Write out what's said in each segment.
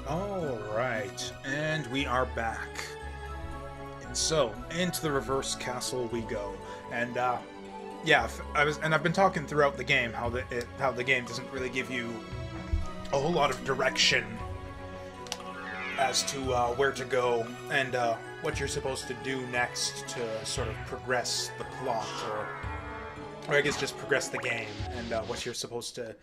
Alright, and we are back. And so, into the reverse castle we go. And, yeah, I've been talking throughout the game how the game doesn't really give you a whole lot of direction as to where to go and what you're supposed to do next to sort of progress the plot, or I guess just progress the game and what you're supposed to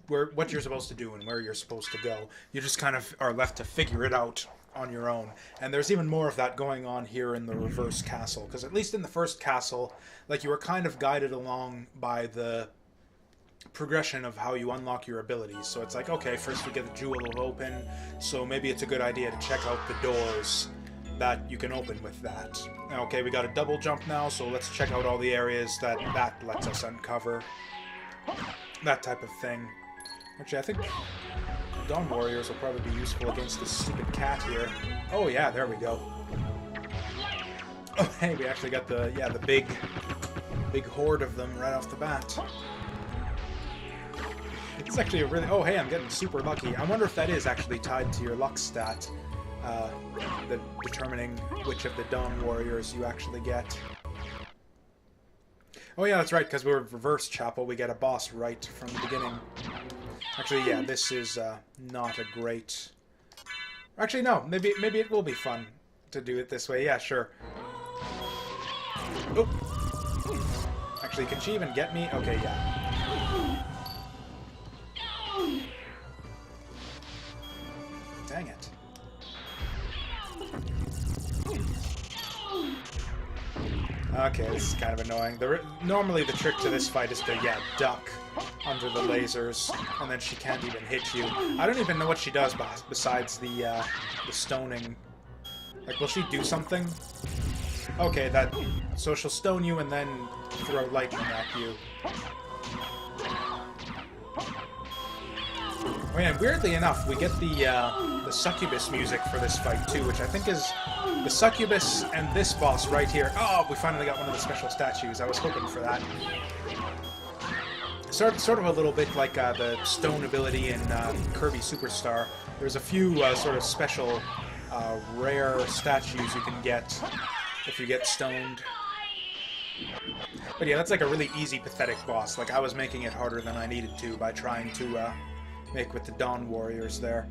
do and where you're supposed to go. You just kind of are left to figure it out on your own. And there's even more of that going on here in the reverse castle, because at least in the first castle, like, you were kind of guided along by the progression of how you unlock your abilities. So it's like, okay, first we get the jewel of open, so maybe it's a good idea to check out the doors that you can open with that. Okay, we got a double jump now, so let's check out all the areas that lets us uncover. That type of thing. Actually, I think Dawn Warriors will probably be useful against this stupid cat here. Oh yeah, there we go. Oh hey, we actually got the big horde of them right off the bat. It's actually a really... Oh hey, I'm getting super lucky. I wonder if that is actually tied to your luck stat, determining which of the Dawn Warriors you actually get. Oh yeah, that's right, because we're reverse chapel, we get a boss right from the beginning. Actually, yeah, this is not a great... Actually, no, maybe it will be fun to do it this way. Yeah, sure. Oh! Actually, can she even get me? Okay, yeah. Dang it. Okay, this is kind of annoying. Normally the trick to this fight is to, duck under the lasers, and then she can't even hit you. I don't even know what she does besides the stoning. Like, will she do something? Okay, so she'll stone you and then throw lightning at you. Oh yeah, weirdly enough, we get the succubus music for this fight too, which I think is the succubus and this boss right here. Oh, we finally got one of the special statues. I was hoping for that. Sort of a little bit like the stone ability in Kirby Superstar. There's a few sort of special rare statues you can get if you get stoned. But yeah, that's like a really easy, pathetic boss. Like, I was making it harder than I needed to by trying to make with the Dawn Warriors there.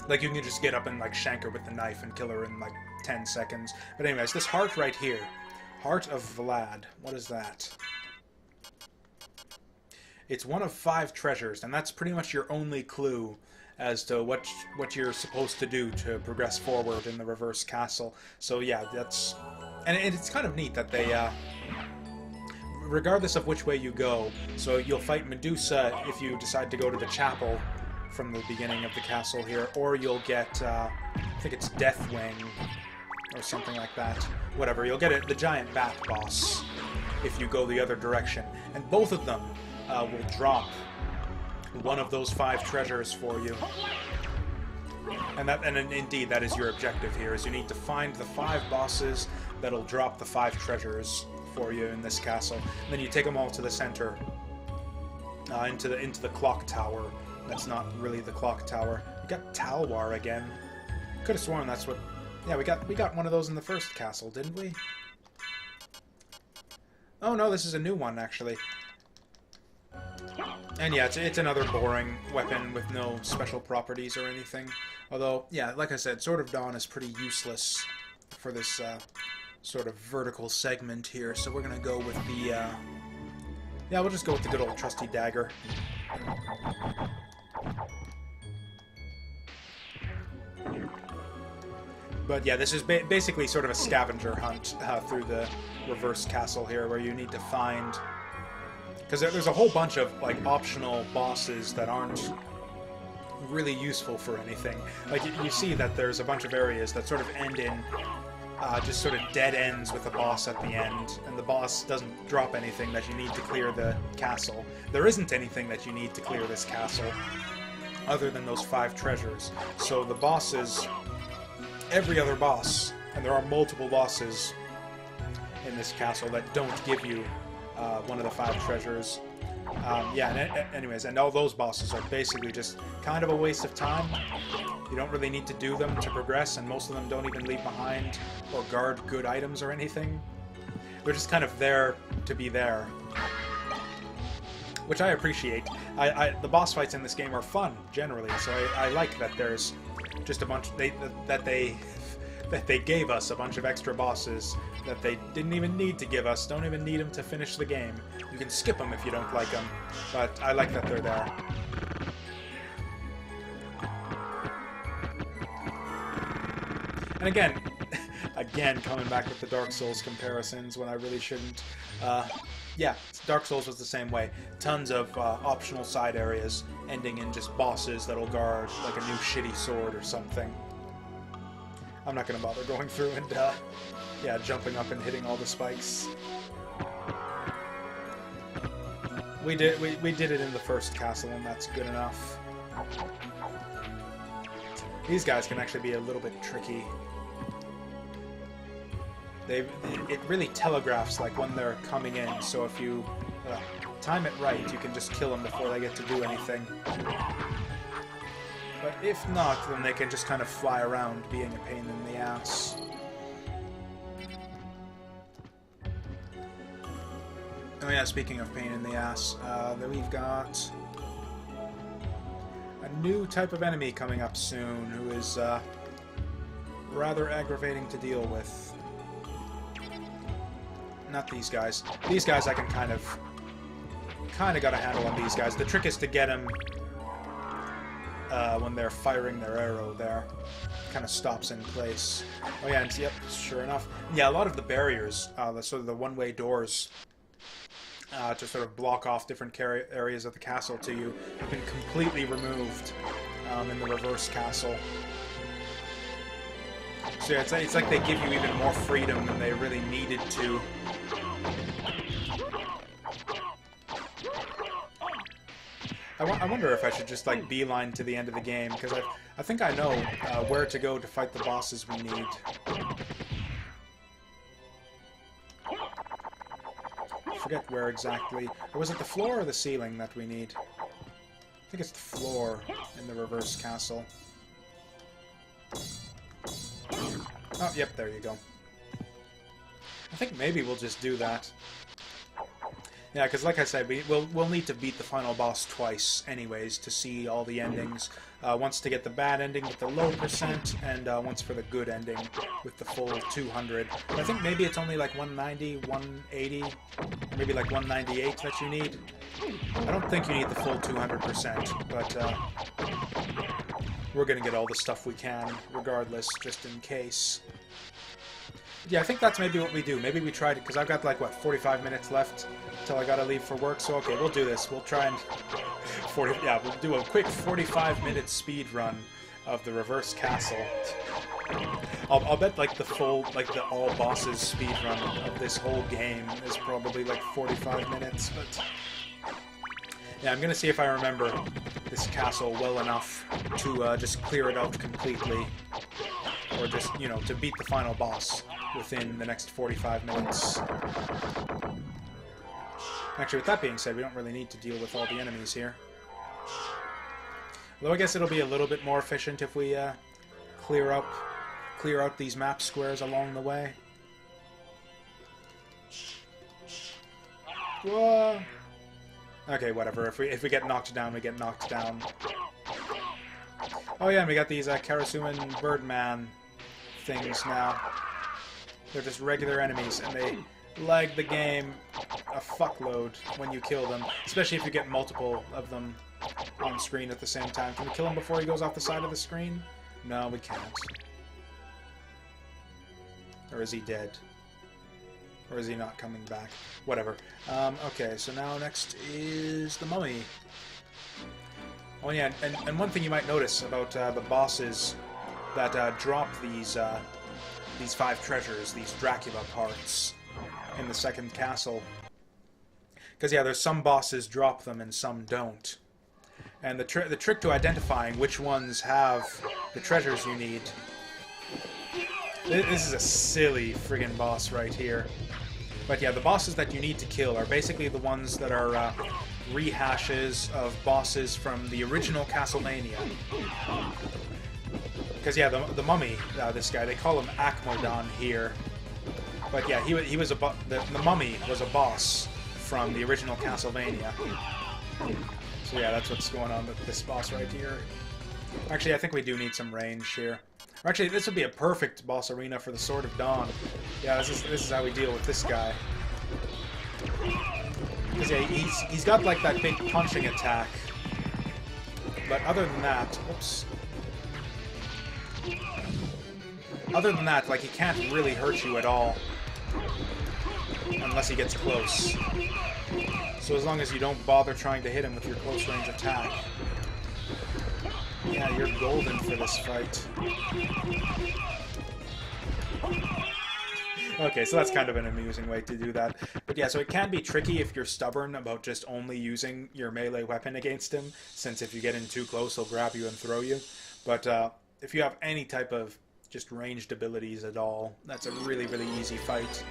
Like, you can just get up and, like, shank her with the knife and kill her in, like, 10 seconds. But anyways, this heart right here. Heart of Vlad. What is that? It's one of 5 treasures, and that's pretty much your only clue as to what you're supposed to do to progress forward in the reverse castle. So yeah, that's... And it's kind of neat that they... regardless of which way you go, so you'll fight Medusa if you decide to go to the chapel from the beginning of the castle here, or you'll get, I think it's Deathwing, or something like that. Whatever, you'll get the giant bat boss if you go the other direction. And both of them will drop one of those 5 treasures for you. And indeed, that is your objective here, is you need to find the 5 bosses that'll drop the 5 treasures for you in this castle. And then you take them all to the center, into the clock tower. That's not really the clock tower. We got Talwar again. Could have sworn that's what... Yeah, we got one of those in the first castle, didn't we? Oh no, this is a new one actually. And yeah, it's another boring weapon with no special properties or anything. Although, yeah, like I said, Sword of Dawn is pretty useless for this sort of vertical segment here. So we're gonna go with the... yeah, we'll just go with the good old trusty dagger. But yeah, this is basically sort of a scavenger hunt through the reverse castle here, where you need to find... Because there's a whole bunch of, like, optional bosses that aren't really useful for anything. Like, you see that there's a bunch of areas that sort of end in just sort of dead ends with a boss at the end, and the boss doesn't drop anything that you need to clear the castle. There isn't anything that you need to clear this castle, other than those 5 treasures. So the bosses, every other boss, and there are multiple bosses in this castle that don't give you one of the 5 treasures. Yeah, anyways, and all those bosses are basically just kind of a waste of time. You don't really need to do them to progress, and most of them don't even leave behind or guard good items or anything. They're just kind of there to be there, which I appreciate. The boss fights in this game are fun, generally, so I like that there's just a bunch... that they gave us a bunch of extra bosses that they didn't even need to give us, don't even need them to finish the game. You can skip them if you don't like them, but I like that they're there. And again, coming back with the Dark Souls comparisons when I really shouldn't. Yeah, Dark Souls was the same way. Tons of optional side areas ending in just bosses that'll guard like a new shitty sword or something. I'm not going to bother going through and, yeah, jumping up and hitting all the spikes. We did it in the first castle, and that's good enough. These guys can actually be a little bit tricky. It really telegraphs like when they're coming in, so if you time it right, you can just kill them before they get to do anything. But if not, then they can just kind of fly around, being a pain in the ass. Oh yeah, speaking of pain in the ass, then we've got a new type of enemy coming up soon, who is rather aggravating to deal with. Not these guys. These guys I can kind of got a handle on these guys. The trick is to get them when they're firing their arrow there. Kind of stops in place. Oh yeah, and yep, sure enough. Yeah, a lot of the barriers, the sort of the one-way doors to sort of block off different areas of the castle to you, have been completely removed in the reverse castle. So yeah, it's like they give you even more freedom than they really needed to. I wonder if I should just like beeline to the end of the game, because I think I know where to go to fight the bosses we need. I forget where exactly. Or was it the floor or the ceiling that we need? I think it's the floor in the reverse castle. Oh, yep, there you go. I think maybe we'll just do that. Yeah, because like I said, we'll need to beat the final boss twice anyways to see all the endings. Once to get the bad ending with the low percent, and once for the good ending with the full 200. I think maybe it's only like 190, 180, maybe like 198 that you need. I don't think you need the full 200%, but we're going to get all the stuff we can regardless, just in case. Yeah, I think that's maybe what we do. Maybe we try to, because I've got like, what, 45 minutes left until I gotta leave for work, so okay, we'll do this. We'll try and... we'll do a quick 45-minute speed run of the reverse castle. I'll bet like the full, like the all bosses speed run of this whole game is probably like 45 minutes, but... yeah, I'm gonna see if I remember this castle well enough to just clear it out completely. Or just, you know, to beat the final boss within the next 45 minutes. Actually, with that being said, we don't really need to deal with all the enemies here. Although I guess it'll be a little bit more efficient if we clear out these map squares along the way. Whoa. Okay, whatever. If we get knocked down, we get knocked down. Oh yeah, and we got these Karasuman Birdman things now. They're just regular enemies, and they lag the game a fuckload when you kill them, especially if you get multiple of them on screen at the same time. Can we kill him before he goes off the side of the screen? No, we can't. Or is he dead? Or is he not coming back? Whatever. Okay, so now next is the mummy. Oh yeah, and one thing you might notice about the bosses that drop these 5 treasures, these Dracula parts, in the second castle. Because yeah, there's some bosses drop them and some don't. And the trick to identifying which ones have the treasures you need... This is a silly friggin' boss right here. But yeah, the bosses that you need to kill are basically the ones that are rehashes of bosses from the original Castlevania. Because, yeah, the mummy, this guy, they call him Akmodon here. But, yeah, he was the mummy was a boss from the original Castlevania. So, yeah, that's what's going on with this boss right here. Actually, I think we do need some range here. Or actually, this would be a perfect boss arena for the Sword of Dawn. Yeah, this is how we deal with this guy. Because, yeah, he's got, like, that big punching attack. But other than that... Whoops. Other than that, like, he can't really hurt you at all. Unless he gets close. So as long as you don't bother trying to hit him with your close-range attack. Yeah, you're golden for this fight. Okay, so that's kind of an amusing way to do that. But yeah, so it can be tricky if you're stubborn about just only using your melee weapon against him, since if you get in too close, he'll grab you and throw you. But if you have any type of just ranged abilities at all, that's a really, really easy fight.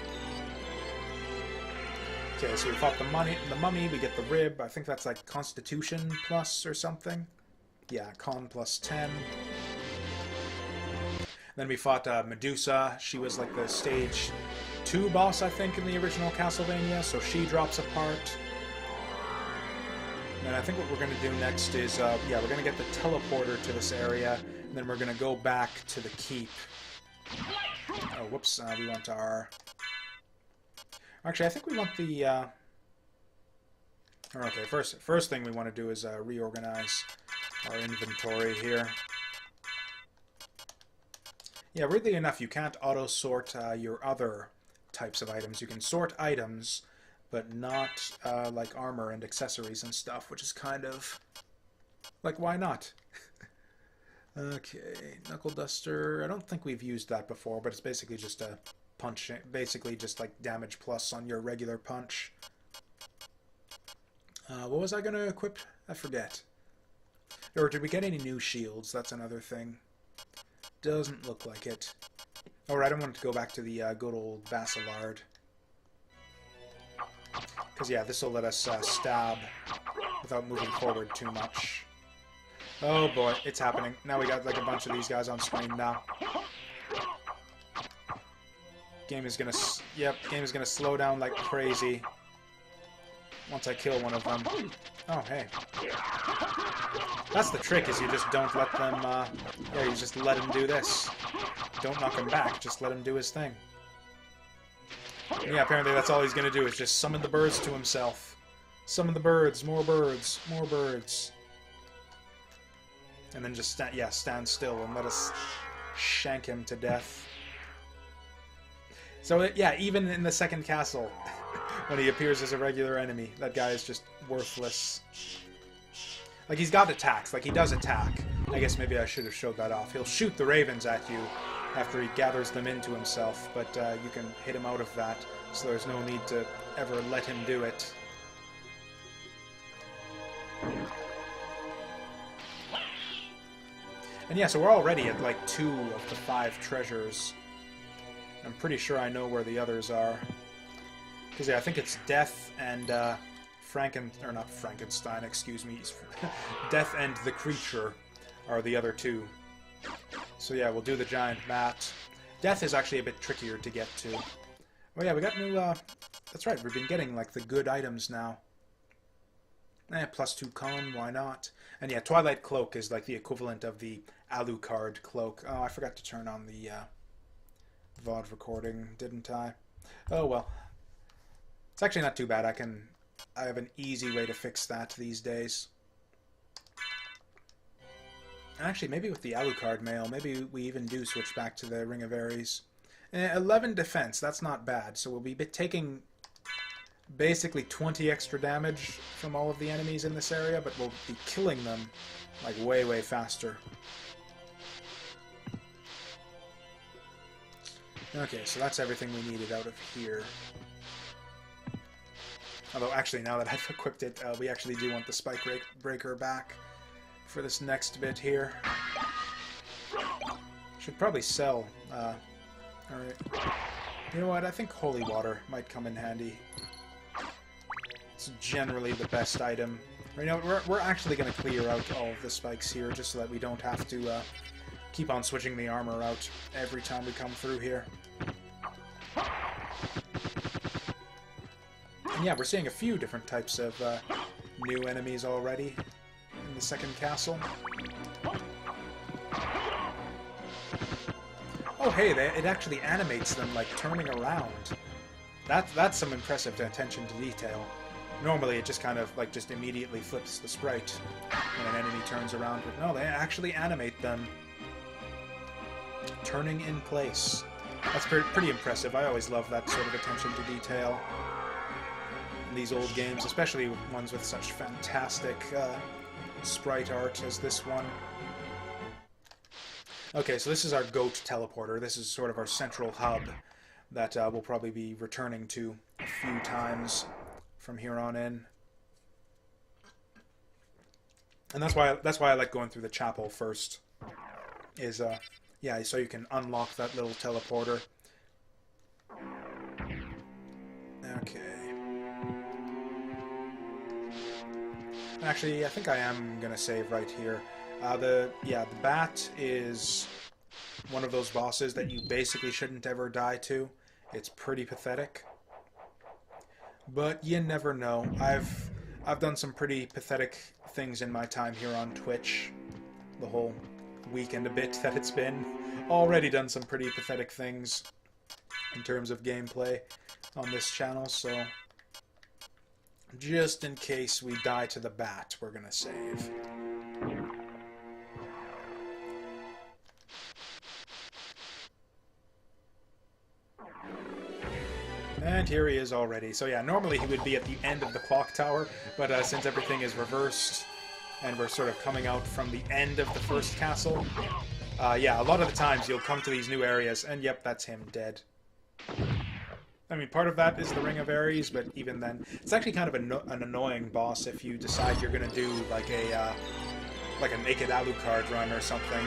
Okay, so we fought the mummy, we get the rib. I think that's like Constitution plus or something. Yeah, Con plus 10. Then we fought Medusa. She was like the stage 2 boss, I think, in the original Castlevania, so she drops a part. And I think what we're going to do next is, yeah, we're going to get the teleporter to this area, and then we're going to go back to the keep. Oh, whoops, we want our... Actually, I think we want the... Okay, first thing we want to do is reorganize our inventory here. Yeah, weirdly enough, you can't auto-sort your other types of items. You can sort items, but not like armor and accessories and stuff, which is kind of... like, why not? Okay, Knuckle Duster. I don't think we've used that before, but it's basically just a punch, basically just like damage plus on your regular punch. What was I going to equip? I forget. Or did we get any new shields? That's another thing. Doesn't look like it. Alright, I wanted to go back to the good old Basilard. Because, yeah, this will let us stab without moving forward too much. Oh boy, it's happening. Now we got like a bunch of these guys on screen now. Game is gonna slow down like crazy once I kill one of them. Oh, hey. That's the trick, is you just don't let them, yeah, you just let him do this. Don't knock him back, just let him do his thing. And yeah, apparently that's all he's gonna do, is just summon the birds to himself. Summon the birds, more birds, more birds. And then just, stand still and let us shank him to death. So, yeah, even in the second castle, when he appears as a regular enemy, that guy is just worthless. Like, he's got attacks. Like, he does attack. I guess maybe I should have showed that off. He'll shoot the ravens at you after he gathers them into himself, but you can hit him out of that, so there's no need to ever let him do it. And yeah, so we're already at, like, 2 of the 5 treasures. I'm pretty sure I know where the others are. Because, yeah, I think it's Death and, not Frankenstein, excuse me. Death and the Creature are the other 2. So, yeah, we'll do the giant mat. Death is actually a bit trickier to get to. Oh, yeah, we got new, that's right, we've been getting, like, the good items now. Plus 2 con, why not? And yeah, Twilight Cloak is like the equivalent of the Alucard Cloak. Oh, I forgot to turn on the VOD recording, didn't I? Oh well. It's actually not too bad. I have an easy way to fix that these days. Actually, maybe with the Alucard mail, maybe we even do switch back to the Ring of Ares. 11 defense, that's not bad. So we'll be taking basically 20 extra damage from all of the enemies in this area, but we'll be killing them like way, way faster. Okay, so that's everything we needed out of here. Although, actually, now that I've equipped it, we actually do want the Spike Breaker back for this next bit here. Should probably sell. Alright. You know what? I think Holy Water might come in handy. It's generally the best item. Right now, we're actually going to clear out all of the spikes here, just so that we don't have to keep on switching the armor out every time we come through here. And yeah, we're seeing a few different types of new enemies already in the second castle. Oh hey, it actually animates them like turning around. That's some impressive attention to detail. Normally it just kind of like just immediately flips the sprite when an enemy turns around, but no, they actually animate them turning in place. That's pretty impressive. I always love that sort of attention to detail in these old games, especially ones with such fantastic sprite art as this one. Okay, so this is our goat teleporter. This is sort of our central hub that we'll probably be returning to a few times from here on in. And that's why I like going through the chapel first. Is yeah, so you can unlock that little teleporter. Okay. Actually, I think I am gonna save right here. The bat is one of those bosses that you basically shouldn't ever die to. It's pretty pathetic. But you never know. I've done some pretty pathetic things in my time here on Twitch. The whole week and a bit that it's been. Already done some pretty pathetic things in terms of gameplay on this channel, so just in case we die to the bat, we're gonna save. And here he is already. So yeah, normally he would be at the end of the clock tower, but since everything is reversed, and we're sort of coming out from the end of the first castle, yeah, a lot of the times you'll come to these new areas, and yep, that's him dead. I mean, part of that is the Ring of Ares, but even then, it's actually kind of an annoying boss if you decide you're going to do like a naked Alucard run or something.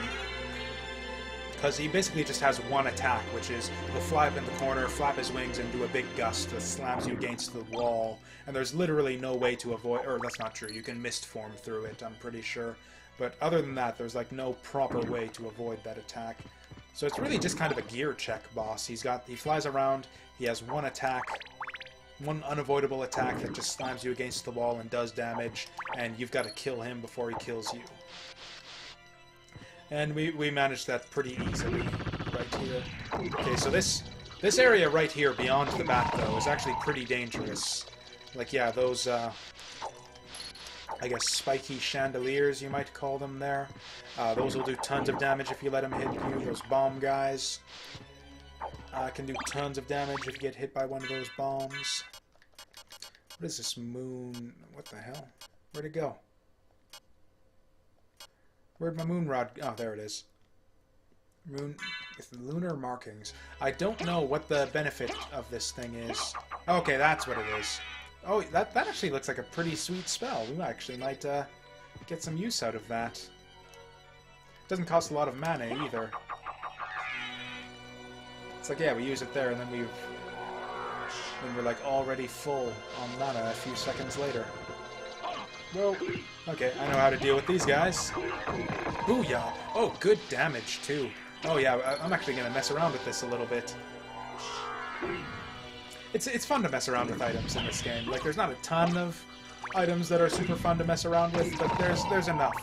Because he basically just has one attack, which is he'll fly up in the corner, flap his wings, and do a big gust that slams you against the wall. And there's literally no way to avoid... Or, that's not true. You can mist form through it, I'm pretty sure. But other than that, there's like no proper way to avoid that attack. So it's really just kind of a gear check boss. He flies around, he has one attack, one unavoidable attack that just slams you against the wall and does damage, and you've got to kill him before he kills you. And we managed that pretty easily right here. Okay, so this area right here beyond the bat, though, is actually pretty dangerous. Like, yeah, those, I guess, spiky chandeliers, you might call them there. Those will do tons of damage if you let them hit you. Those bomb guys can do tons of damage if you get hit by one of those bombs. What is this moon? What the hell? Where'd it go? Where'd my moon rod... Oh, there it is. Moon with lunar markings. I don't know what the benefit of this thing is. Okay, that's what it is. Oh, that actually looks like a pretty sweet spell. We actually might get some use out of that. Doesn't cost a lot of mana either. It's like, yeah, we use it there, and then we're like already full on mana a few seconds later. Well, okay, I know how to deal with these guys. Booyah! Oh, good damage, too. Oh, yeah, I'm actually going to mess around with this a little bit. It's fun to mess around with items in this game. Like, there's not a ton of items that are super fun to mess around with, but there's enough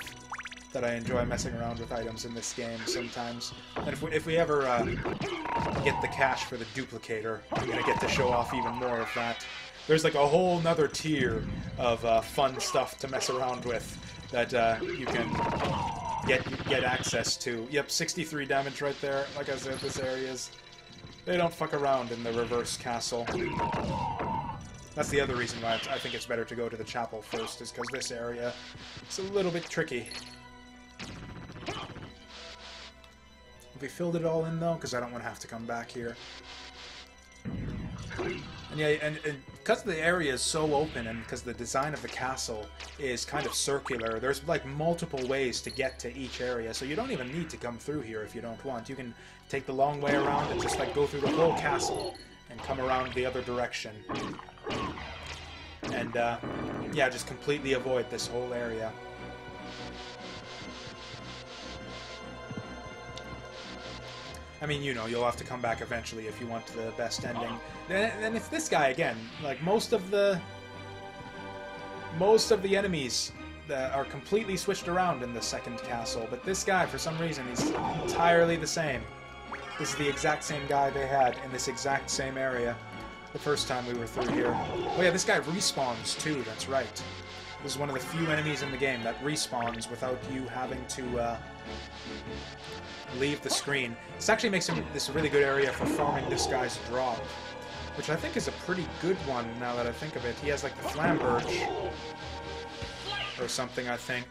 that I enjoy messing around with items in this game sometimes. And if we ever get the cash for the duplicator, I'm going to get to show off even more of that. There's like a whole nother tier of fun stuff to mess around with that you can get access to. Yep, 63 damage right there. Like I said, this area is... They don't fuck around in the reverse castle. That's the other reason why I think it's better to go to the chapel first, is because this area is a little bit tricky. Have we filled it all in, though? Because I don't want to have to come back here. And yeah, and because the area is so open, and because the design of the castle is kind of circular, there's like multiple ways to get to each area, so you don't even need to come through here if you don't want. You can take the long way around and just like go through the whole castle and come around the other direction. and yeah, just completely avoid this whole area. I mean, you know, you'll have to come back eventually if you want the best ending. Then it's this guy again. Like, most of the enemies that are completely switched around in the second castle, but this guy, for some reason, he's entirely the same. This is the exact same guy they had in this exact same area the first time we were through here. Oh yeah, this guy respawns too, that's right. This is one of the few enemies in the game that respawns without you having to leave the screen. This actually makes this a really good area for farming this guy's drop, which I think is a pretty good one now that I think of it. He has like the Flamberge or something, I think.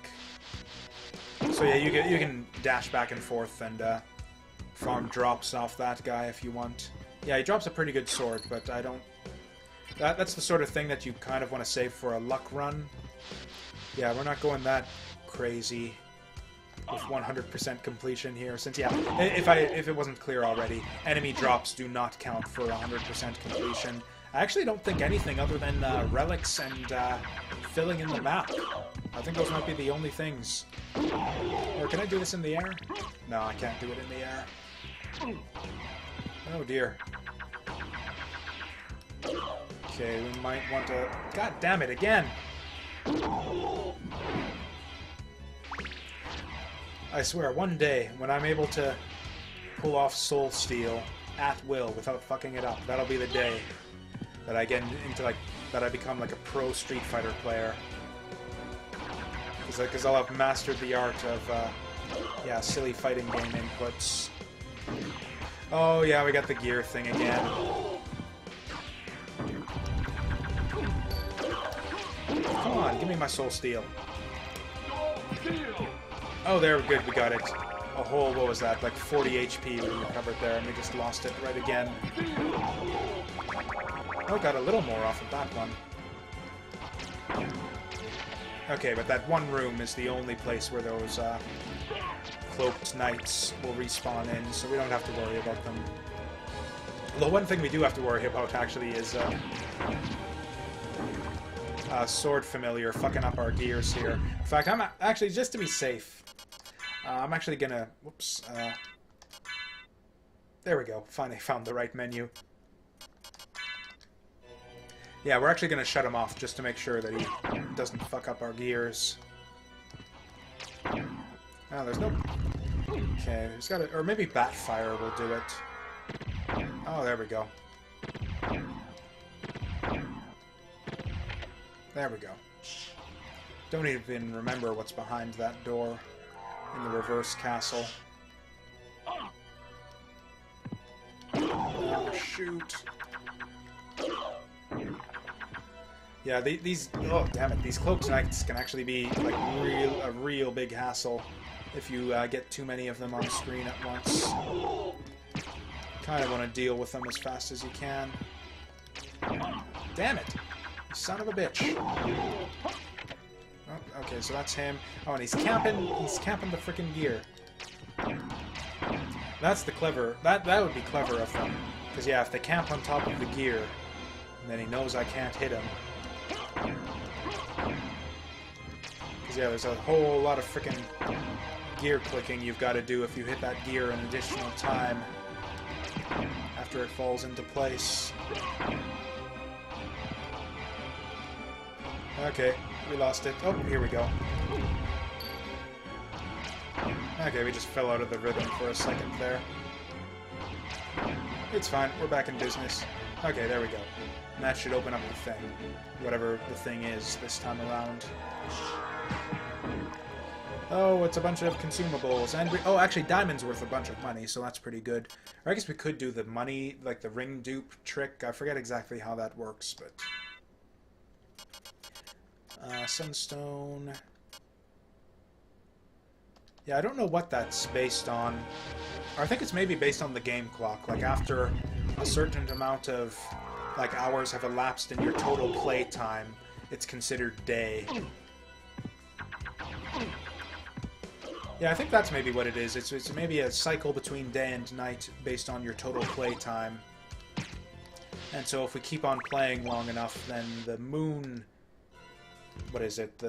So yeah, you can dash back and forth and farm drops off that guy if you want. Yeah, he drops a pretty good sword, but I don't... That's the sort of thing that you kind of want to save for a luck run. Yeah, we're not going that crazy with 100% completion here, since, yeah, if it wasn't clear already, enemy drops do not count for 100% completion. I actually don't think anything other than relics and filling in the map. I think those might be the only things. Or can I do this in the air? No, I can't do it in the air. Oh dear. Okay, we might want to... God damn it, again! I swear, one day, when I'm able to pull off Soul Steal at will without fucking it up, that'll be the day that I get into, like, that I become, like, a pro Street Fighter player. Because I'll have mastered the art of, yeah, silly fighting game inputs. Oh, yeah, we got the gear thing again. Come on, give me my Soul Steal. Oh, there, good, we got it. A whole, what was that, like 40 HP we recovered there, and we just lost it right again. Oh, got a little more off of that one. Okay, but that one room is the only place where those cloaked knights will respawn in, so we don't have to worry about them. The one thing we do have to worry about, actually, is Sword Familiar fucking up our gears here. In fact, I'm actually, just to be safe, I'm actually gonna... Whoops. There we go. Finally found the right menu. Yeah, we're actually gonna shut him off just to make sure that he doesn't fuck up our gears. Oh, there's no... Okay, there's gotta... Or maybe Batfire will do it. Oh, there we go. There we go. Don't even remember what's behind that door in the reverse castle. Oh, shoot. Yeah, these... Oh, damn it. These cloaked knights can actually be, like, a real big hassle if you get too many of them on screen at once. Kind of want to deal with them as fast as you can. Damn it! You son of a bitch. Oh, okay, so that's him. Oh, and he's camping the frickin' gear. That's the clever... That would be clever of them. Because, yeah, if they camp on top of the gear, and then he knows I can't hit him. Because, yeah, there's a whole lot of frickin' gear clicking you've got to do if you hit that gear an additional time after it falls into place. Okay, we lost it. Oh, here we go. Okay, we just fell out of the rhythm for a second there. It's fine, we're back in business. Okay, there we go. And that should open up the thing. Whatever the thing is this time around. Oh, it's a bunch of consumables. And oh, actually, Diamond's worth a bunch of money, so that's pretty good. Or I guess we could do the money, like the ring dupe trick. I forget exactly how that works, but... Sunstone... Yeah, I don't know what that's based on. Or I think it's maybe based on the game clock. Like, after a certain amount of, like, hours have elapsed in your total play time, it's considered day. Yeah, I think that's maybe what it is. It's maybe a cycle between day and night based on your total play time. And so if we keep on playing long enough, then the moon what is it?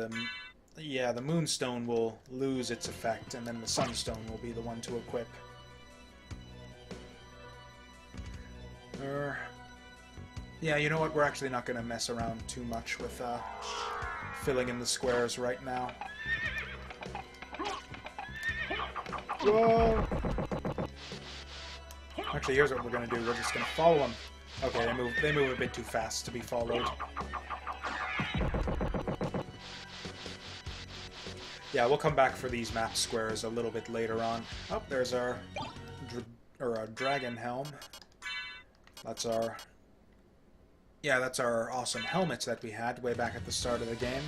Yeah, the Moonstone will lose its effect, and then the Sunstone will be the one to equip. Yeah, you know what? We're actually not going to mess around too much with filling in the squares right now. Whoa! Actually, here's what we're going to do. We're just going to follow them. Okay, they move a bit too fast to be followed. Yeah, we'll come back for these map squares a little bit later on. Oh, there's our dragon helm. That's our... Yeah, that's our awesome helmets that we had way back at the start of the game.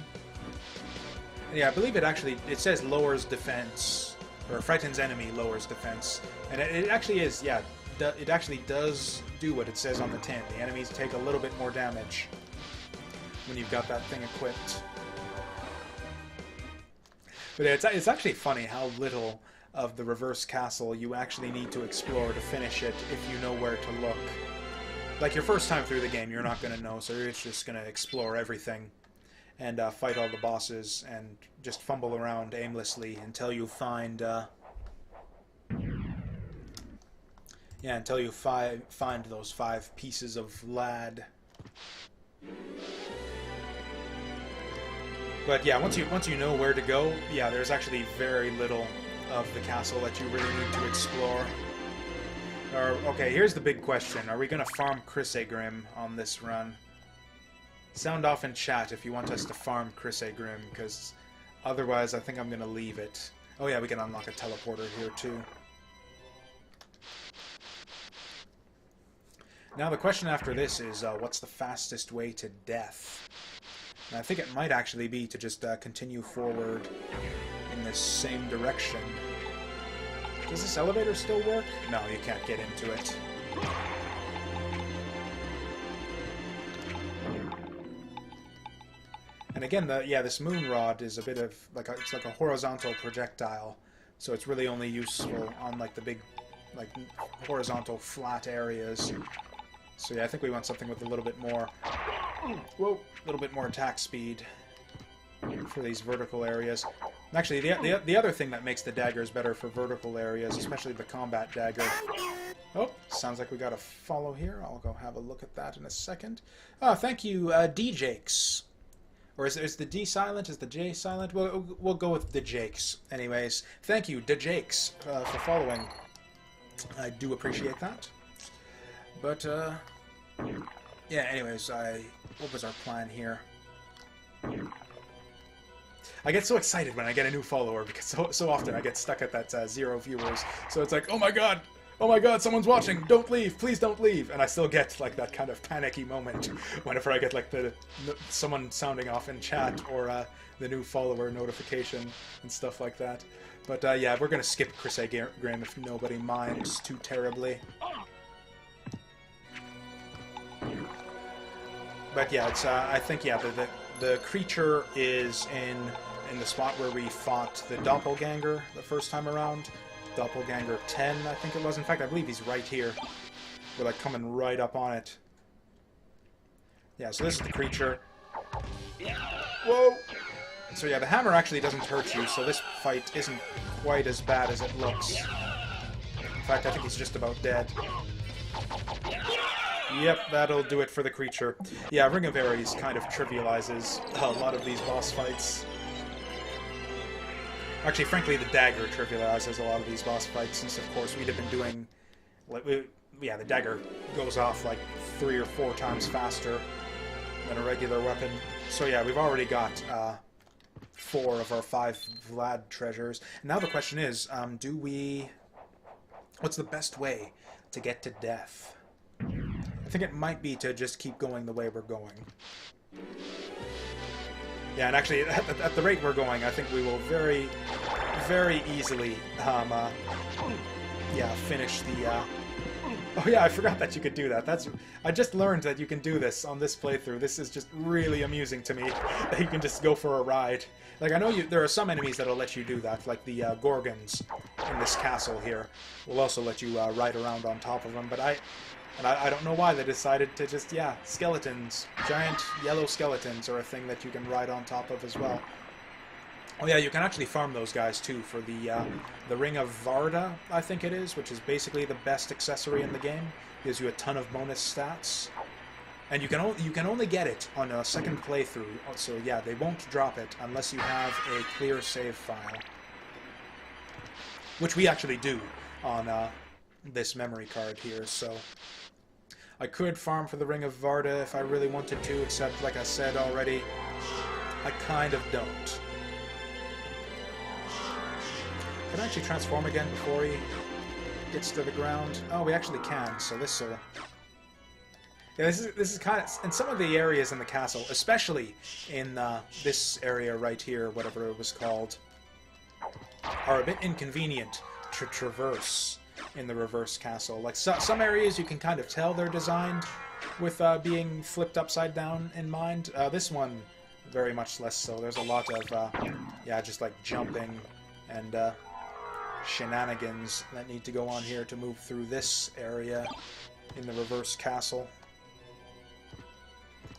Yeah, I believe it says lowers defense, or frightens enemy, lowers defense. And it actually is, yeah, it actually does do what it says on the tin. The enemies take a little bit more damage when you've got that thing equipped. But it's actually funny how little of the reverse castle you actually need to explore to finish it if you know where to look. Like, your first time through the game, you're not going to know, so you're just going to explore everything and fight all the bosses and just fumble around aimlessly until you find... yeah, until you find those 5 pieces of lad. But yeah, once you know where to go, yeah, there's actually very little of the castle that you really need to explore. Okay, here's the big question. Are we going to farm Chrysegrim on this run? Sound off in chat if you want us to farm Chrysegrim, because otherwise I think I'm going to leave it. Oh yeah, we can unlock a teleporter here too. Now the question after this is, what's the fastest way to death? And I think it might actually be to just continue forward in this same direction. Does this elevator still work? No, you can't get into it. And again, this moon rod is a bit of it's like a horizontal projectile, so it's really only useful on like the big, horizontal flat areas. So yeah, I think we want something with a little bit more, a little bit more attack speed for these vertical areas. And actually, the other thing that makes the daggers better for vertical areas, especially the combat dagger... Oh, sounds like we got a follow here. I'll go have a look at that in a second. Oh, thank you, DJakes. Or is the D silent? Is the J silent? We'll go with DJakes. Anyways, thank you, DJakes, for following. I do appreciate that. But, yeah, anyways, what was our plan here? I get so excited when I get a new follower, because so often I get stuck at that 0 viewers. So it's like, oh my god, someone's watching, don't leave, please don't leave. And I still get like that kind of panicky moment whenever I get like someone sounding off in chat or the new follower notification and stuff like that. But yeah, we're going to skip Chrysegrim if nobody minds too terribly. But yeah, it's I think, yeah, the creature is in the spot where we fought the Doppelganger the first time around. Doppelganger 10, I think it was. In fact, I believe he's right here. We're like coming right up on it. Yeah, so this is the creature. Whoa! So yeah, the hammer actually doesn't hurt you, so this fight isn't quite as bad as it looks. In fact, I think he's just about dead. Yep, that'll do it for the creature. Yeah, Ring of Ares kind of trivializes a lot of these boss fights. Actually, frankly, the dagger trivializes a lot of these boss fights, since, of course, we'd have been doing... yeah, the dagger goes off like 3 or 4 times faster than a regular weapon. So yeah, we've already got 4 of our 5 Vlad treasures. And now the question is, what's the best way to get to death? I think it might be to just keep going the way we're going. Yeah, and actually, at the rate we're going, I think we will very, very easily, yeah, finish the, Oh yeah, I forgot that you could do that. I just learned that you can do this on this playthrough. This is just really amusing to me, that you can just go for a ride. Like, I know there are some enemies that'll let you do that, like the Gorgons in this castle here will also let you ride around on top of them, but And I don't know why they decided to just, yeah, skeletons. Giant yellow skeletons are a thing that you can ride on top of as well. Oh yeah, you can actually farm those guys too for the Ring of Varda, I think it is, which is basically the best accessory in the game. Gives you a ton of bonus stats. And you can only get it on a second playthrough, so yeah, they won't drop it unless you have a clear save file. Which we actually do on this memory card here, so... I could farm for the Ring of Varda if I really wanted to, except, like I said already, I kind of don't. Can I actually transform again before he gets to the ground? Oh, we actually can, so this'll... Yeah, this is kind of... In some of the areas in the castle, especially in this area right here, whatever it was called, are a bit inconvenient to traverse in the reverse castle. Like, some areas you can kind of tell they're designed with being flipped upside down in mind. This one, very much less so. There's a lot of, yeah, just like jumping and shenanigans that need to go on here to move through this area in the reverse castle.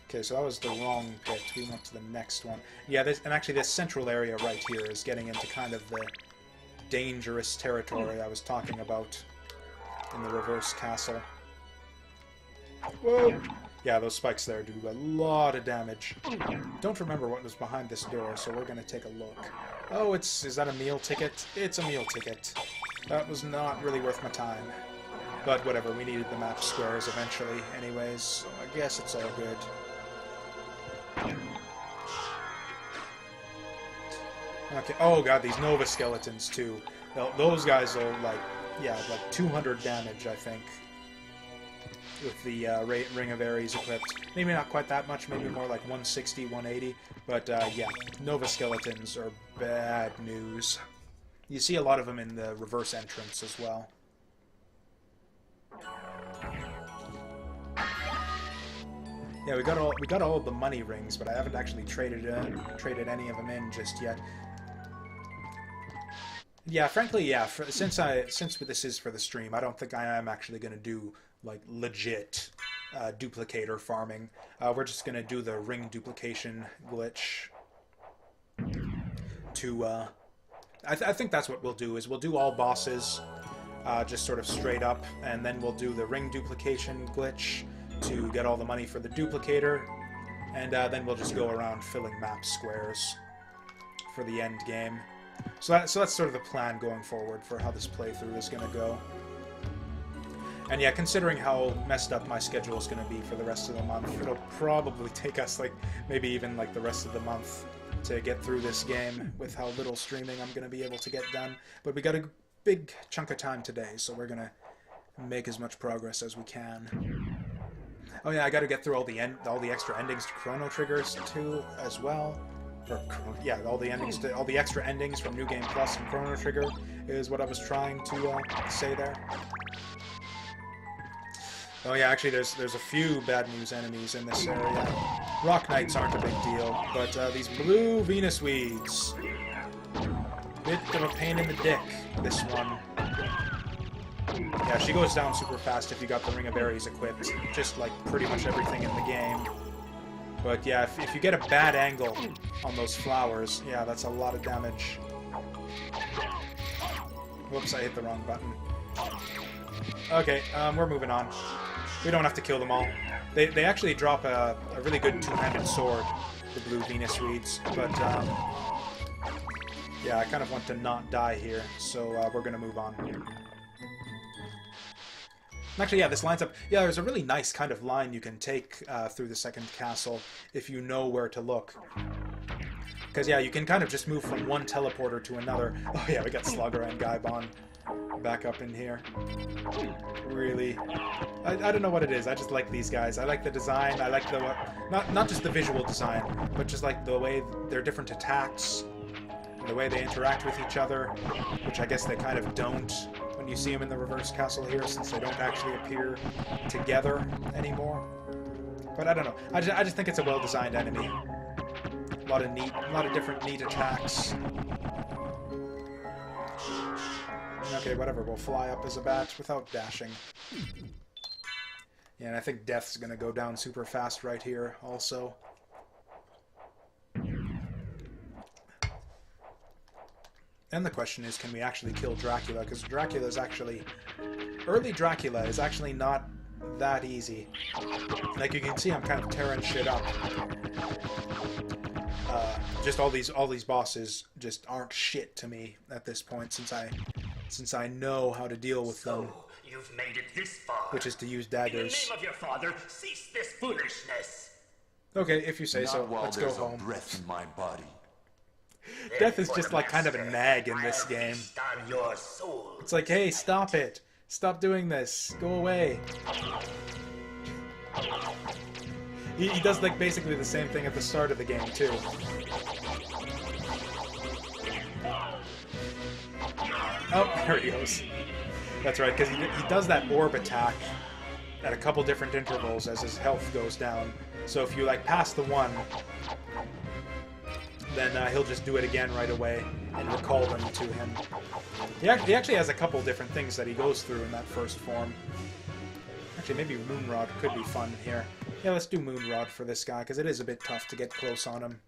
Okay, so that was the wrong pit. We went to the next one. Yeah, and actually this central area right here is getting into kind of the dangerous territory I was talking about in the reverse castle. Whoa! Yeah, those spikes there do a lot of damage. Don't remember what was behind this door, so we're gonna take a look. Oh, is that a meal ticket? It's a meal ticket. That was not really worth my time. But whatever, we needed the map squares eventually anyways, so I guess it's all good. Okay, oh god, these Nova Skeletons too. Those guys are like, yeah, like 200 damage, I think. With the Ring of Ares equipped. Maybe not quite that much, maybe more like 160, 180. But yeah, Nova Skeletons are bad news. You see a lot of them in the reverse entrance as well. Yeah, we got all of the money rings, but I haven't actually traded any of them in just yet. Yeah, frankly, yeah. Since this is for the stream, I don't think I am actually going to do like legit duplicator farming. We're just going to do the ring duplication glitch. I think that's what we'll do. Is we'll do all bosses, just sort of straight up, and then we'll do the ring duplication glitch to get all the money for the duplicator, and then we'll just go around filling map squares for the end game. So that's sort of the plan going forward for how this playthrough is going to go. And yeah, considering how messed up my schedule is going to be for the rest of the month, it'll probably take us like maybe even like the rest of the month to get through this game with how little streaming I'm going to be able to get done. But we got a big chunk of time today, so we're going to make as much progress as we can. Oh yeah, I got to get through all the extra endings to Chrono Triggers too, as well. Yeah, all the extra endings from New Game Plus and Chrono Trigger is what I was trying to say there. Oh yeah, actually, there's a few bad news enemies in this area. Rock Knights aren't a big deal, but these blue Venus Weeds, bit of a pain in the dick. This one. Yeah, she goes down super fast if you got the Ring of Ares equipped, just like pretty much everything in the game. But yeah, if you get a bad angle on those flowers, yeah, that's a lot of damage. Whoops, I hit the wrong button. Okay, we're moving on. We don't have to kill them all. They actually drop a really good two-handed sword, the blue Venus Weeds, but yeah, I kind of want to not die here, so we're gonna move on. Actually, yeah, this lines up... Yeah, there's a really nice kind of line you can take through the second castle if you know where to look. Because, yeah, you can kind of just move from one teleporter to another. Oh, yeah, we got Slugger and Gaibon back up in here. Really. I don't know what it is. I just like these guys. I like the design. I like the... Not just the visual design, but just like the way their different attacks, and the way they interact with each other, which I guess they kind of don't when you see them in the reverse castle here, since they don't actually appear together anymore. But I don't know. I just think it's a well-designed enemy. A lot of different neat attacks. Okay, whatever. We'll fly up as a bat without dashing. Yeah, and I think death's gonna go down super fast right here also. And the question is, can we actually kill Dracula? Because Dracula is actually... Early Dracula is actually not that easy. Like, you can see I'm kind of tearing shit up. Just all these bosses just aren't shit to me at this point, since I know how to deal with them. You've made it this far. Which is to use daggers. In the name of your father, cease this foolishness. Okay, if you say so. Let's go home. Breath in my body. Death is just like kind of a nag in this game. It's like, hey, stop it. Stop doing this. Go away. He does like basically the same thing at the start of the game too. Oh, there he goes. That's right, because he does that orb attack at a couple different intervals as his health goes down. So if you like pass the one, then he'll just do it again right away and recall them to him. He actually has a couple different things that he goes through in that first form. Actually, maybe Moonrod could be fun here. Yeah, let's do Moonrod for this guy, because it is a bit tough to get close on him.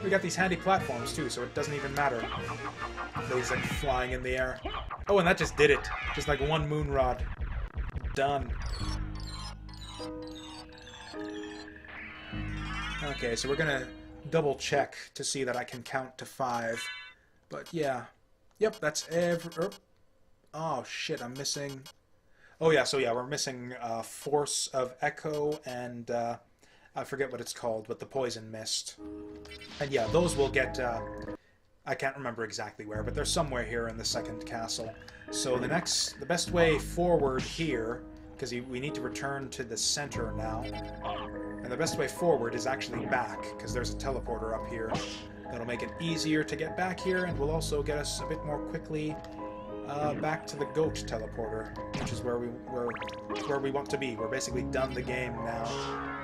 We got these handy platforms, too, so it doesn't even matter that he's, like, flying in the air. Oh, and that just did it. Just, like, one Moonrod. Done. Okay, so we're gonna double check to see that I can count to 5. But, yeah. Yep, that's oh, shit, I'm missing... Oh, yeah, so, yeah, we're missing Force of Echo and... I forget what it's called, but the Poison Mist. And yeah, those will get... I can't remember exactly where, but they're somewhere here in the second castle. So the best way forward here, because we need to return to the center now, and the best way forward is actually back, because there's a teleporter up here. That'll make it easier to get back here, and will also get us a bit more quickly back to the goat teleporter, which is where we want to be. We're basically done the game now.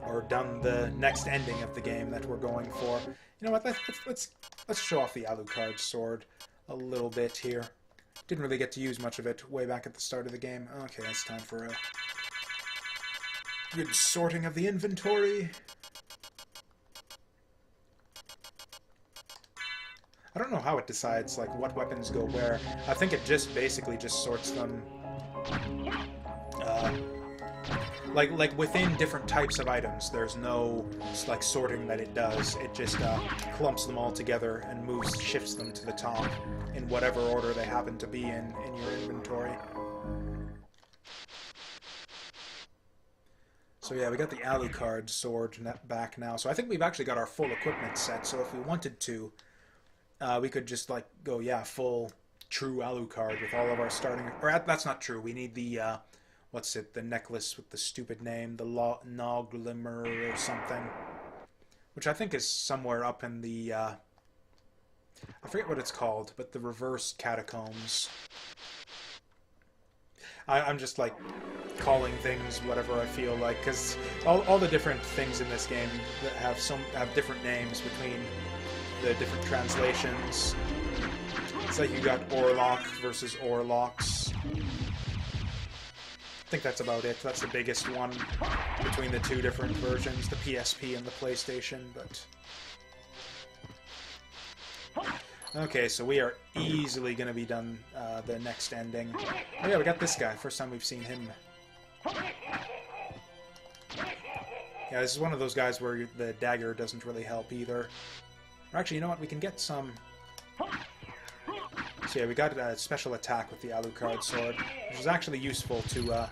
Or done the next ending of the game that we're going for. You know what? Let's show off the Alucard sword a little bit here. Didn't really get to use much of it way back at the start of the game. Okay, it's time for a good sorting of the inventory. I don't know how it decides like what weapons go where. I think it just basically just sorts them. Like within different types of items, there's no like sorting that it does. It just clumps them all together and shifts them to the top in whatever order they happen to be in your inventory. So yeah, we got the Alucard sword back now. So I think we've actually got our full equipment set. So if we wanted to, we could just like go, yeah, full true Alucard with all of our starting... Or that's not true. We need the... what's it? The necklace with the stupid name, the Noglimmer or something, which I think is somewhere up in the. I forget what it's called, but the reverse catacombs. I'm just like calling things whatever I feel like, because all the different things in this game that have different names between the different translations. It's like you got Orlok versus Orloks. I think that's about it. That's the biggest one between the two different versions, the PSP and the PlayStation, but... Okay, so we are easily going to be done the next ending. Oh yeah, we got this guy. First time we've seen him. Yeah, this is one of those guys where the dagger doesn't really help either. Or actually, you know what? We can get some... So yeah, we got a special attack with the Alucard sword, which is actually useful to,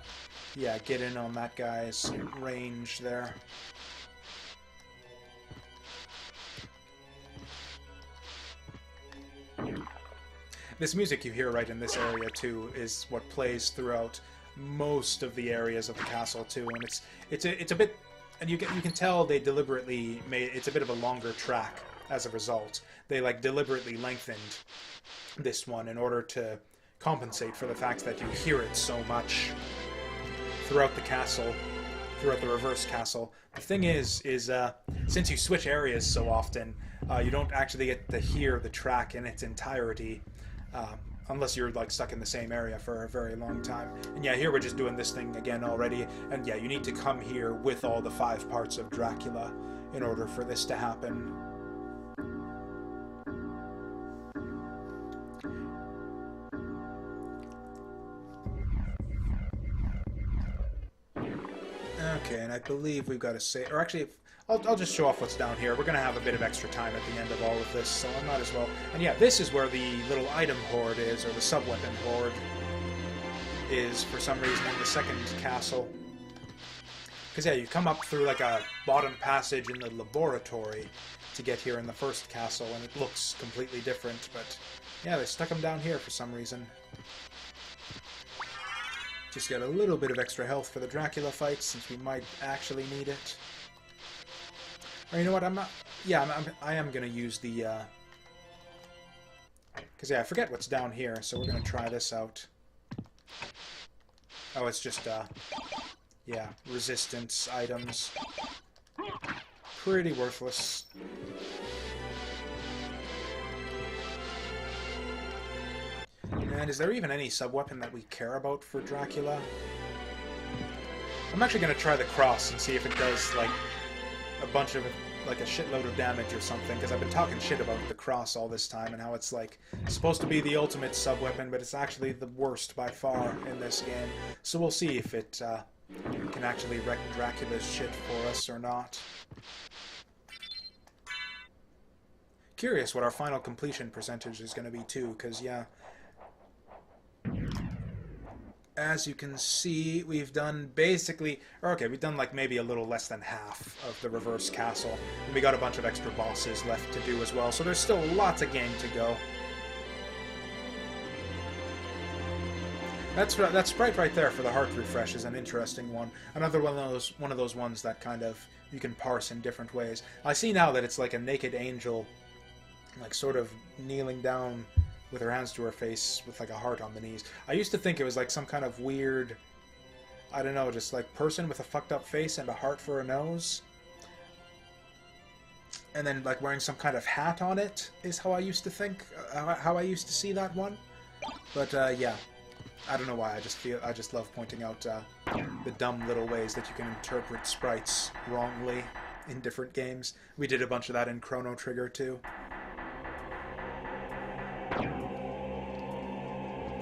yeah, get in on that guy's range there. This music you hear right in this area too is what plays throughout most of the areas of the castle too, and it's a bit, and you can tell they deliberately made it's a bit of a longer track as a result. They like deliberately lengthened this one in order to compensate for the fact that you hear it so much throughout the castle, throughout the reverse castle. The thing is since you switch areas so often, you don't actually get to hear the track in its entirety unless you're like stuck in the same area for a very long time. And yeah, here we're just doing this thing again already. And yeah, you need to come here with all the 5 parts of Dracula in order for this to happen. Okay, and I believe we've got to say, or actually, I'll just show off what's down here. We're going to have a bit of extra time at the end of all of this, so I might as well. And yeah, this is where the little item hoard is, or the sub-weapon hoard is, for some reason, in the second castle. Because yeah, you come up through like a bottom passage in the laboratory to get here in the first castle, and it looks completely different, but yeah, they stuck them down here for some reason. Just get a little bit of extra health for the Dracula fight, since we might actually need it. Or you know what, I'm not... Yeah, I am going to use the... Because yeah, I forget what's down here, so we're going to try this out. Oh, it's just, yeah, resistance items. Pretty worthless. And is there even any sub-weapon that we care about for Dracula? I'm actually going to try the cross and see if it does, like, a bunch of, like, a shitload of damage or something, because I've been talking shit about the cross all this time and how it's, like, supposed to be the ultimate sub-weapon, but it's actually the worst by far in this game. So we'll see if it can actually wreck Dracula's shit for us or not. Curious what our final completion percentage is going to be, too, because, yeah... As you can see, we've done basically... Or okay, we've done like maybe a little less than half of the reverse castle. And we got a bunch of extra bosses left to do as well, so there's still lots of game to go. That sprite right there for the heart refresh is an interesting one. Another one of those ones that kind of you can parse in different ways. I see now that it's like a naked angel, like sort of kneeling down with her hands to her face with like a heart on the knees. I used to think it was like some kind of weird, I don't know, just like person with a fucked up face and a heart for a nose. And then like wearing some kind of hat on it is how I used to think, how I used to see that one. But yeah, I don't know why, I just love pointing out the dumb little ways that you can interpret sprites wrongly in different games. We did a bunch of that in Chrono Trigger too.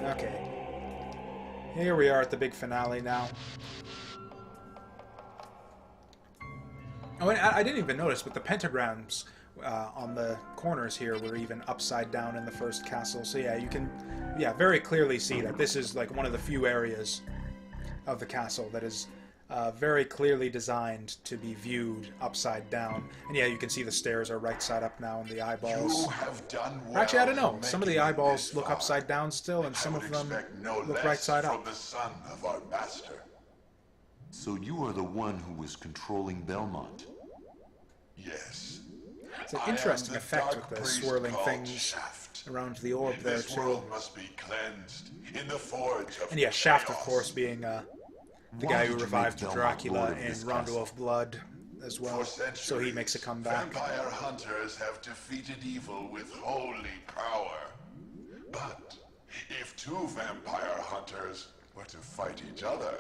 Okay, here we are at the big finale now. Oh, and I didn't even notice, but the pentagrams on the corners here were even upside down in the first castle. So yeah, you can very clearly see that this is like one of the few areas of the castle that is very clearly designed to be viewed upside down. And yeah, you can see the stairs are right side up now, and the eyeballs... You have done well. Actually, I don't know. Some of the eyeballs look upside down still, and some of them look right side up. From the son of our master. So you are the one who was controlling Belmont? Yes. It's an interesting effect with the swirling things around the orb there, This too. world must be cleansed in the forge of And yeah, Shaft, of chaos. course, being the guy who revived Dracula in Rondo of Blood as well, For so he makes a comeback. Vampire hunters have defeated evil with holy power. But if 2 vampire hunters were to fight each other,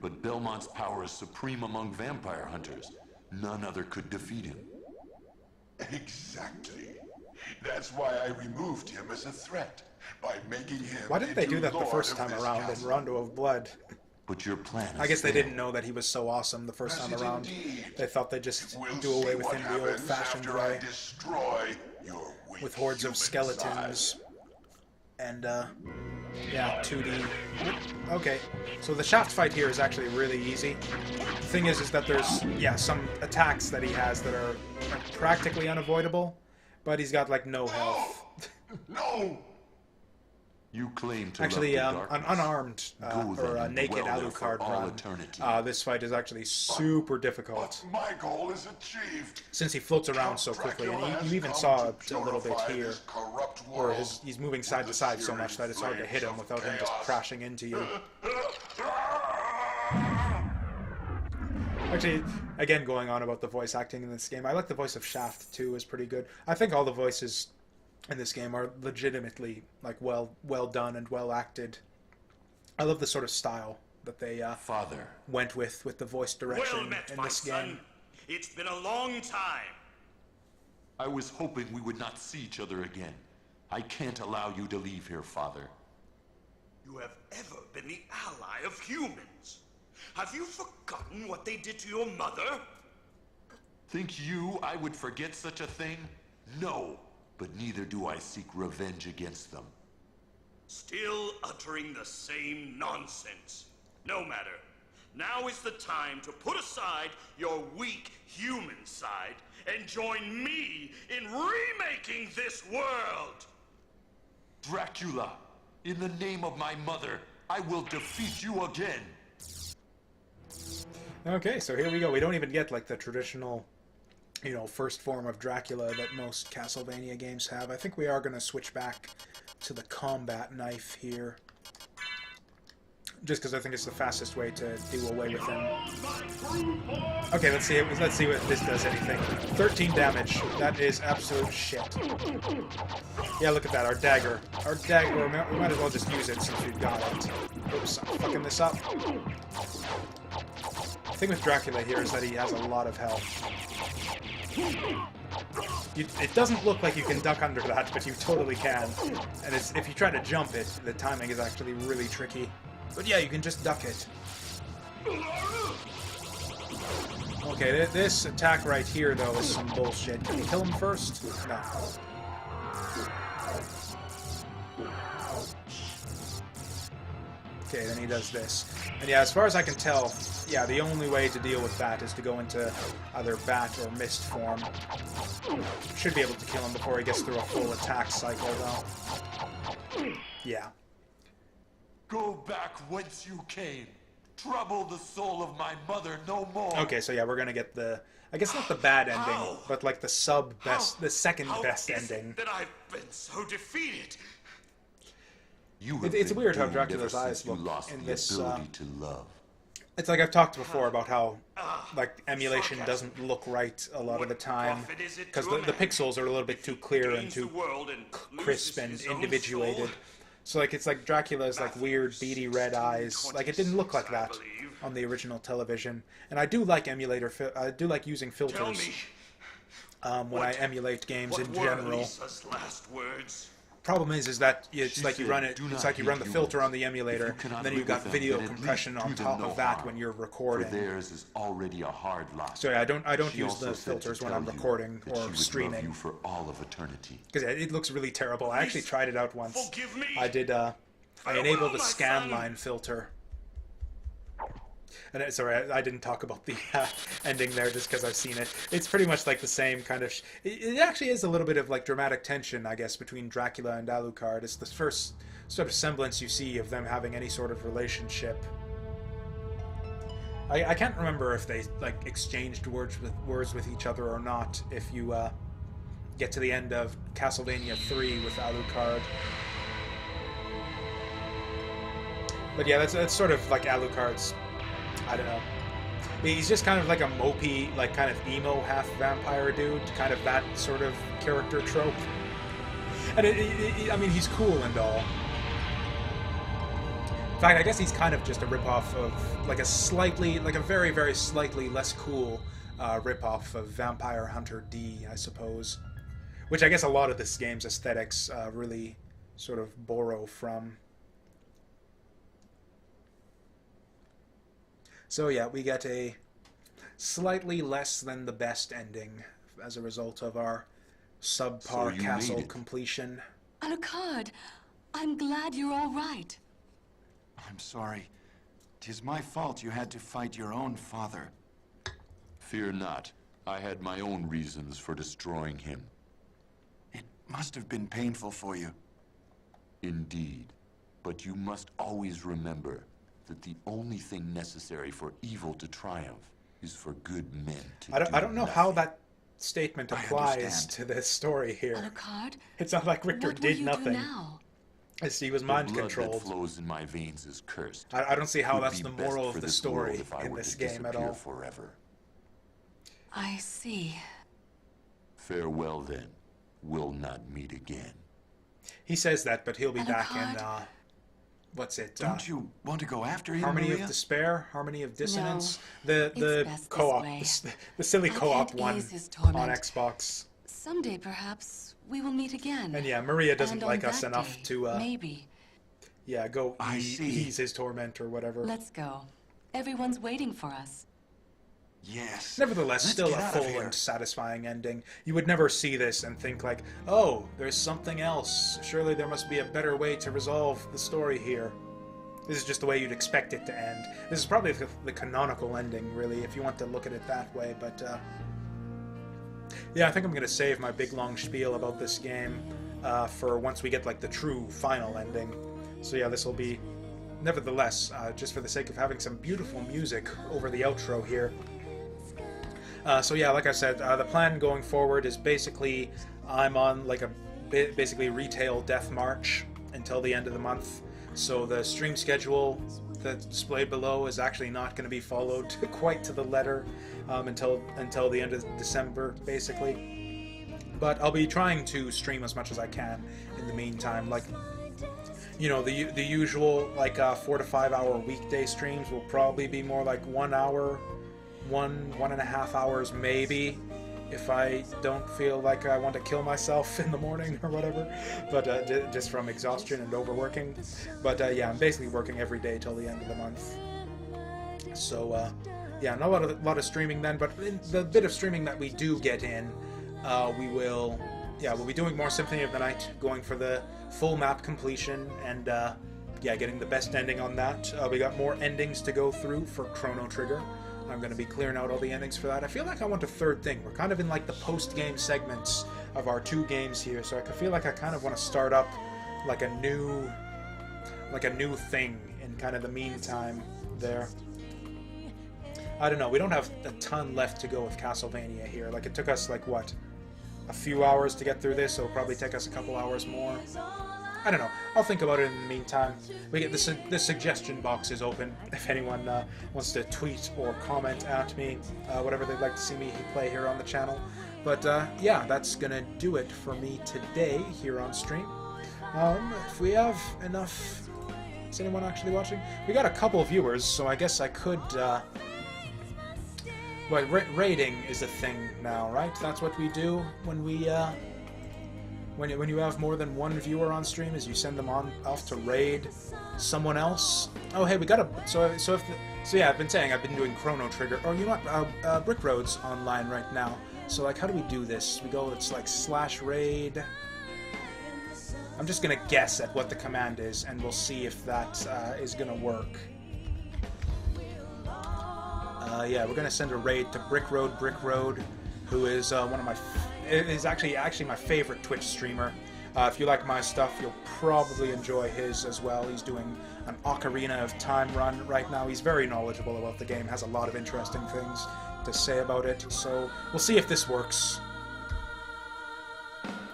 But Belmont's power is supreme among vampire hunters. None other could defeat him. exactly. That's why I removed him as a threat by making him. Why didn't they into do that the Lord first of time this around in castle. Rondo of Blood? But your plan is I guess they failed. didn't know that he was so awesome the first time Yes, around. indeed. They thought they'd just We'll do away see with what him the happens old-fashioned after I way, destroy your weak with hordes of human skeletons. side. And, yeah, 2D. Okay, so the Shaft fight here is actually really easy. The thing is that there's, yeah, some attacks that he has that are like, practically unavoidable, but he's got, like, no health. No! You claim to Actually, love the an darkness. unarmed, Go then or a and naked dwell there for Alucard all run. eternity. This fight is actually super difficult, But my goal is achieved. since he floats around so quickly, and you even saw it a little bit here. Or he's moving side to side so much that it's hard to hit him without him just crashing into you. Actually, again, going on about the voice acting in this game, I like the voice of Shaft too, is pretty good. I think all the voices in this game are legitimately like well done and well acted. I love the sort of style that they Father. went with the voice direction Well met, in my this son. game. It's been a long time. I was hoping we would not see each other again. I can't allow you to leave here, Father. You have ever been the ally of humans. Have you forgotten what they did to your mother? Think you I would forget such a thing? No, but neither do I seek revenge against them. Still uttering the same nonsense. No matter. Now is the time to put aside your weak human side and join me in remaking this world! Dracula, in the name of my mother, I will defeat you again! Okay, so here we go. We don't even get like the traditional, you know, first form of Dracula that most Castlevania games have. I think we are going to switch back to the combat knife here. Just because I think it's the fastest way to do away with him. Okay, let's see what this does anything. 13 damage. That is absolute shit. Yeah, look at that. Our dagger. We might as well just use it since we've got it. Oops, I'm fucking this up. The thing with Dracula here is that he has a lot of health. It doesn't look like you can duck under that, but you totally can. And if you try to jump it, the timing is actually really tricky. But yeah, you can just duck it. Okay, this attack right here, though, is some bullshit. Can we kill him first? No. Okay, then he does this. And yeah, as far as I can tell, yeah, the only way to deal with that is to go into either bat or mist form. Should be able to kill him before he gets through a full attack cycle, though. Yeah. Go back whence you came. Trouble the soul of my mother no more. Okay, so yeah, we're gonna get the, I guess not the bad ending, but like the the second best ending. That I've been so defeated. It's weird how Dracula's eyes look in this. To love. It's like I've talked before about how like emulation doesn't look right a lot of the time because the pixels are a little bit too clear and too crisp and individuated. So like it's like Dracula's like weird beady red eyes. Like it didn't look like that on the original television. And I do like I do like using filters when I emulate games in general. Last words? Problem is that it's like you run it. It's like you run the filter on the emulator, and then you've got video compression on top of that when you're recording. Theirs is already a hard lot. So yeah, I don't use the filters when I'm recording or streaming. You for all of eternity. Because yeah, it looks really terrible. I actually tried it out once. Forgive me. I did. I enabled the scanline filter. And sorry, I didn't talk about the ending there just because I've seen it. It's pretty much like the same kind of... It actually is a little bit of like dramatic tension, I guess, between Dracula and Alucard. It's the first sort of semblance you see of them having any sort of relationship. I can't remember if they like exchanged words with each other or not. If you get to the end of Castlevania 3 with Alucard. But yeah, that's sort of like Alucard's... I don't know. He's just kind of like a mopey, like kind of emo half-vampire dude. Kind of that sort of character trope. And I mean, he's cool and all. In fact, I guess he's kind of just a ripoff of like a very, very slightly less cool ripoff of Vampire Hunter D, I suppose. Which I guess a lot of this game's aesthetics really sort of borrow from. So yeah, we get a slightly less than the best ending as a result of our subpar castle completion. Alucard, I'm glad you're all right. I'm sorry. 'Tis my fault you had to fight your own father. Fear not. I had my own reasons for destroying him. It must have been painful for you. Indeed. But you must always remember that the only thing necessary for evil to triumph is for good men to I don't know how that statement applies to this story here. Alucard, it's not like Richter did nothing. Now? As he was mind controlled. The blood that flows in my veins is cursed. I don't see how that's the moral of the story in this game at all. Forever. I see. Farewell then. will not meet again. He says that, but he'll be And a back in, card? what's it? Don't you want to go after him, Harmony Maria? of Despair? Harmony of Dissonance? it's The best this co-op, way. the silly I co-op can't one ease his on torment. Xbox. Someday, perhaps, we will meet again. And yeah, Maria doesn't And on like us that enough day, to, maybe. yeah, go I see. ease his torment or whatever. Let's go. Everyone's waiting for us. Yes. Nevertheless, Let's still get a out of full here. and satisfying ending. You would never see this and think like, oh, there's something else. Surely there must be a better way to resolve the story here. This is just the way you'd expect it to end. This is probably the canonical ending, really, if you want to look at it that way, but, yeah, I think I'm going to save my big long spiel about this game for once we get, like, the true final ending. So yeah, this will be, nevertheless, just for the sake of having some beautiful music over the outro here. So yeah, like I said, the plan going forward is basically I'm on, like, a basically retail death march until the end of the month. So the stream schedule that's displayed below is actually not going to be followed quite to the letter until the end of December, basically. But I'll be trying to stream as much as I can in the meantime. Like, you know, the usual, like, 4 to 5 hour weekday streams will probably be more like 1 hour, 1.5 hours maybe, if I don't feel like I want to kill myself in the morning or whatever, but just from exhaustion and overworking. But yeah, I'm basically working every day till the end of the month. So yeah, not a lot of streaming then, but in the bit of streaming that we do get in, we'll be doing more Symphony of the Night, going for the full map completion, and yeah, getting the best ending on that. We got more endings to go through for Chrono Trigger. I'm going to be clearing out all the endings for that. I feel like I want a third thing. We're kind of in like the post-game segments of our 2 games here, so I feel like I kind of want to start up like a new thing in kind of the meantime there. I don't know. We don't have a ton left to go with Castlevania here. Like, it took us, like, what, a few hours to get through this, so it'll probably take us a couple hours more. I don't know. I'll think about it in the meantime. We get the suggestion box is open if anyone wants to tweet or comment at me, whatever they'd like to see me play here on the channel. But yeah, that's gonna do it for me today here on stream. If we have enough, is anyone actually watching? We got a couple viewers, so I guess I could. But raiding is a thing now, right? That's what we do when we. When you have more than one viewer on stream, is you send them off to raid someone else. Oh, hey, we got a so yeah, I've been saying I've been doing Chrono Trigger, or you know what, Brick Road's online right now. So like, how do we do this? We go, it's like /raid. I'm just gonna guess at what the command is, and we'll see if that is gonna work. Yeah, we're gonna send a raid to Brick Road, who is one of my. Is actually my favorite Twitch streamer. If you like my stuff, you'll probably enjoy his as well. He's doing an Ocarina of Time run right now. He's very knowledgeable about the game, has a lot of interesting things to say about it. So we'll see if this works.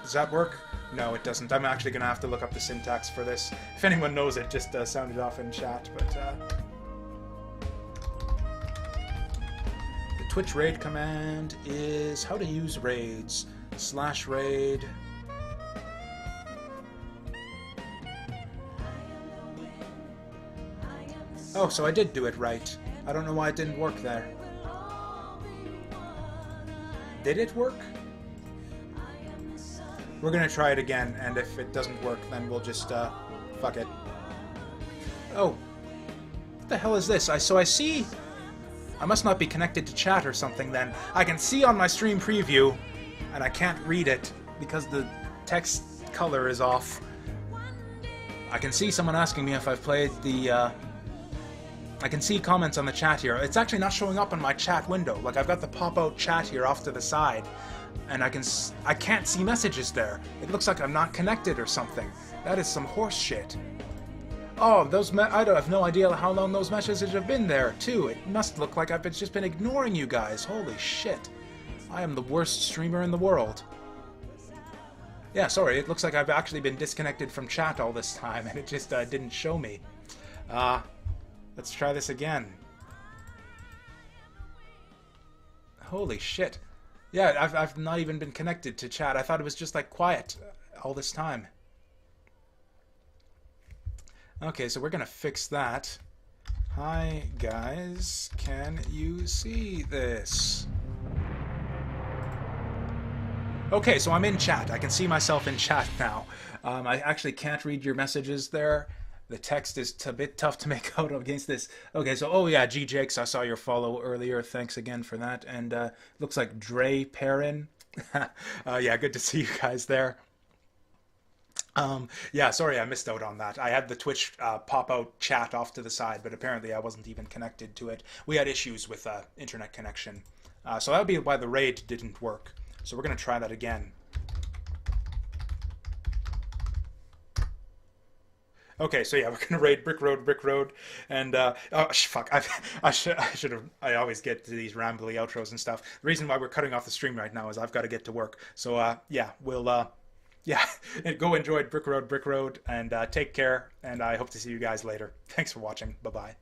Does that work? No, it doesn't. I'm actually going to have to look up the syntax for this. If anyone knows it, just sound it off in chat. But the Twitch raid command is how to use raids. /raid. Oh, so I did do it right. I don't know why it didn't work there. Did it work? We're gonna try it again, and if it doesn't work, then we'll just, fuck it. Oh. What the hell is this? So I see... I must not be connected to chat or something then. I can see on my stream preview, and I can't read it because the text color is off. I can see someone asking me if I've played the, I can see comments on the chat here. It's actually not showing up on my chat window. Like, I've got the pop-out chat here off to the side, and I can't see messages there. It looks like I'm not connected or something. That is some horse shit. Oh, I have no idea how long those messages have been there, too. It must look like I've just been ignoring you guys. Holy shit. I am the worst streamer in the world. Yeah, sorry, it looks like I've actually been disconnected from chat all this time, and it just didn't show me. Let's try this again. Holy shit. Yeah, I've not even been connected to chat. I thought it was just like quiet all this time. Okay, so we're gonna fix that. Hi guys, can you see this? Okay, so I'm in chat. I can see myself in chat now. I actually can't read your messages there. The text is a bit tough to make out against this. Okay, so, oh yeah, G Jakes, I saw your follow earlier. Thanks again for that. And looks like Dre Perrin. Yeah, good to see you guys there. Yeah, sorry I missed out on that. I had the Twitch pop out chat off to the side, but apparently I wasn't even connected to it. We had issues with internet connection. So that would be why the raid didn't work. So we're going to try that again. Okay, so yeah, we're gonna raid Brick Road, and oh fuck, I should have. I always get to these rambly outros and stuff. The reason why we're cutting off the stream right now is I've got to get to work. So yeah, we'll yeah, go enjoy Brick Road, and take care. And I hope to see you guys later. Thanks for watching. Bye bye.